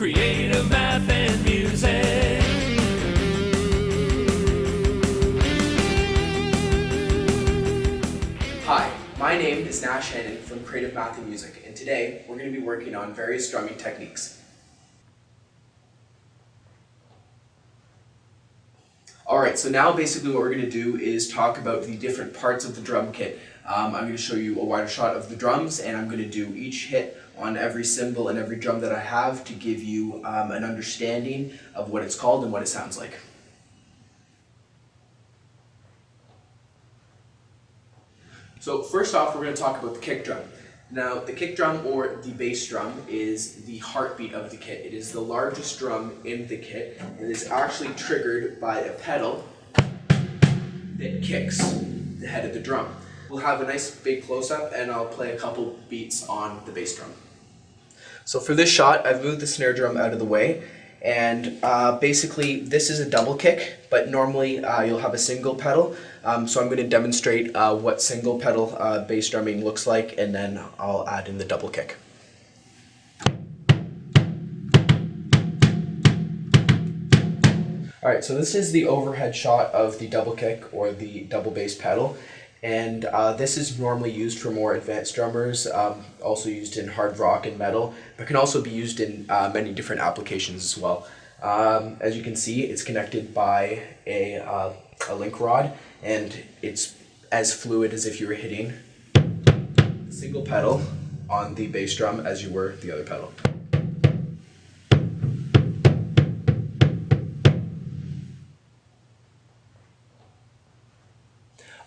creative math and music. Hi, my name is Nash Hannon from Creative Math and Music, and today we're going to be working on various drumming techniques. Alright, so now basically what we're going to do is talk about the different parts of the drum kit. I'm going to show you a wider shot of the drums, and I'm going to do each hit on every cymbal and every drum that I have to give you an understanding of what it's called and what it sounds like. So first off, we're going to talk about the kick drum. Now, the kick drum or the bass drum is the heartbeat of the kit. It is the largest drum in the kit, and it is actually triggered by a pedal that kicks the head of the drum. We'll have a nice big close-up, and I'll play a couple beats on the bass drum. So for this shot, I've moved the snare drum out of the way, and basically this is a double kick, but normally you'll have a single pedal. So I'm going to demonstrate what single pedal bass drumming looks like, and then I'll add in the double kick. Alright, so this is the overhead shot of the double kick or the double bass pedal, and this is normally used for more advanced drummers, also used in hard rock and metal, but can also be used in many different applications as well. As you can see, it's connected by a link rod, and it's as fluid as if you were hitting the single pedal on the bass drum as you were the other pedal.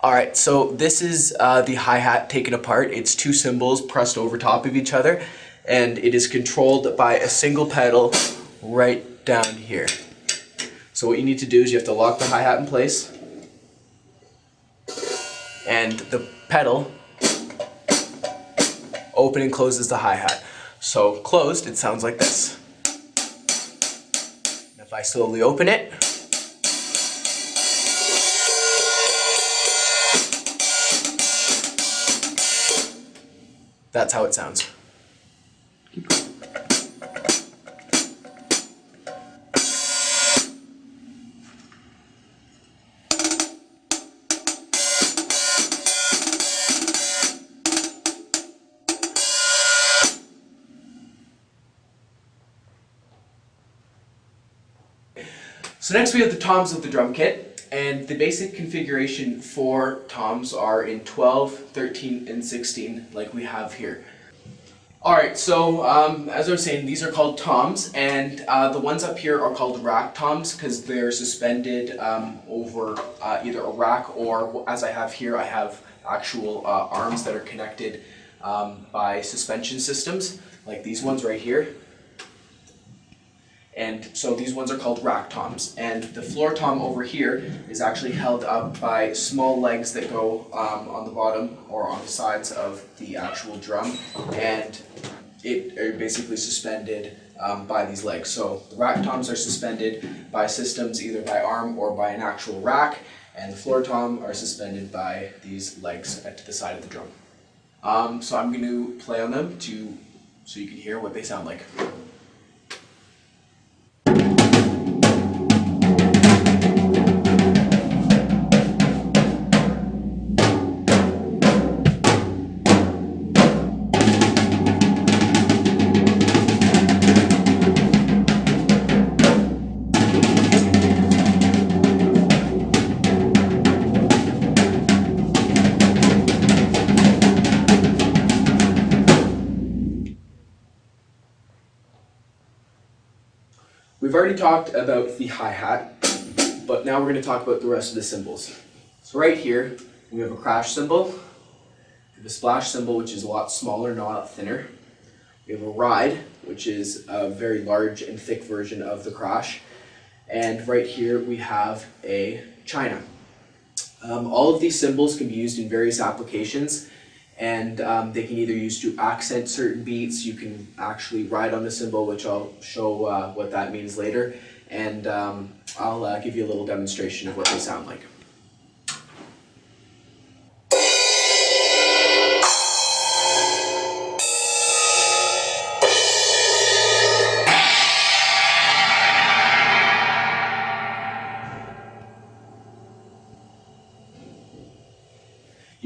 Alright, so this is the hi-hat taken apart. It's two cymbals pressed over top of each other, and it is controlled by a single pedal right down here. So what you need to do is you have to lock the hi-hat in place, and the pedal open and closes the hi-hat. So closed, it sounds like this. And if I slowly open it, that's how it sounds. So next we have the toms of the drum kit, and the basic configuration for toms are in 12, 13, and 16 like we have here. Alright, so as I was saying, these are called toms, and the ones up here are called rack toms because they're suspended over either a rack or, as I have here, I have actual arms that are connected by suspension systems, like these ones right here. And so these ones are called rack toms, and the floor tom over here is actually held up by small legs that go on the bottom or on the sides of the actual drum, and it are basically suspended by these legs. So the rack toms are suspended by systems either by arm or by an actual rack, and the floor tom are suspended by these legs at the side of the drum. So I'm going to play on them so you can hear what they sound like. We've already talked about the hi-hat, but now we're going to talk about the rest of the cymbals. So right here, we have a crash cymbal, we have a splash cymbal, which is a lot smaller and a lot thinner. We have a ride, which is a very large and thick version of the crash. And right here we have a china. All of these cymbals can be used in various applications, and they can either use to accent certain beats. You can actually ride on the cymbal, which I'll show what that means later, and I'll give you a little demonstration of what they sound like.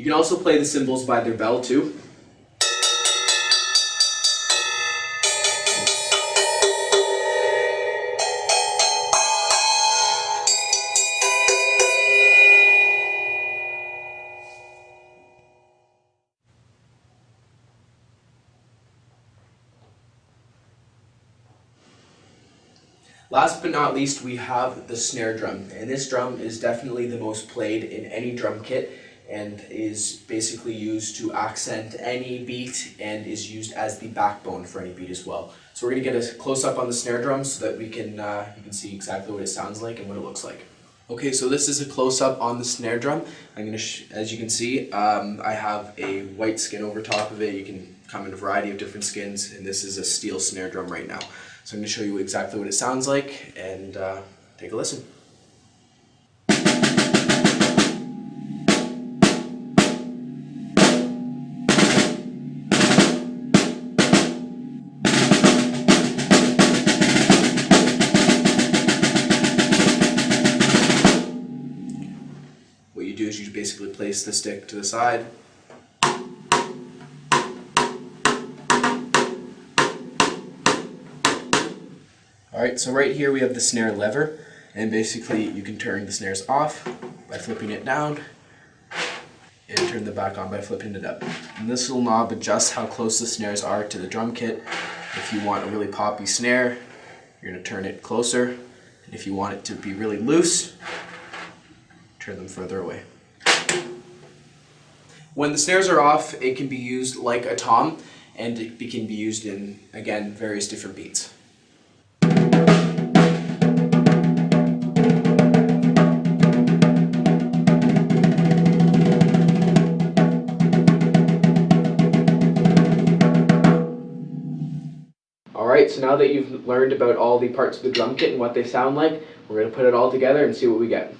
can also play the cymbals by their bell too. Last but not least, we have the snare drum, and this drum is definitely the most played in any drum kit and is basically used to accent any beat and is used as the backbone for any beat as well. So we're going to get a close-up on the snare drum so that we can you can see exactly what it sounds like and what it looks like. Okay, so this is a close-up on the snare drum. I'm going to, as you can see, I have a white skin over top of it. You can come in a variety of different skins, and this is a steel snare drum right now. So I'm going to show you exactly what it sounds like, and take a listen. What you do is you basically place the stick to the side. Alright, so right here we have the snare lever, and basically you can turn the snares off by flipping it down and turn them back on by flipping it up. And this little knob adjusts how close the snares are to the drum kit. If you want a really poppy snare, you're going to turn it closer, and if you want it to be really loose, turn them further away. When the snares are off, it can be used like a tom, and it can be used in, again, various different beats. Alright, so now that you've learned about all the parts of the drum kit and what they sound like, we're going to put it all together and see what we get.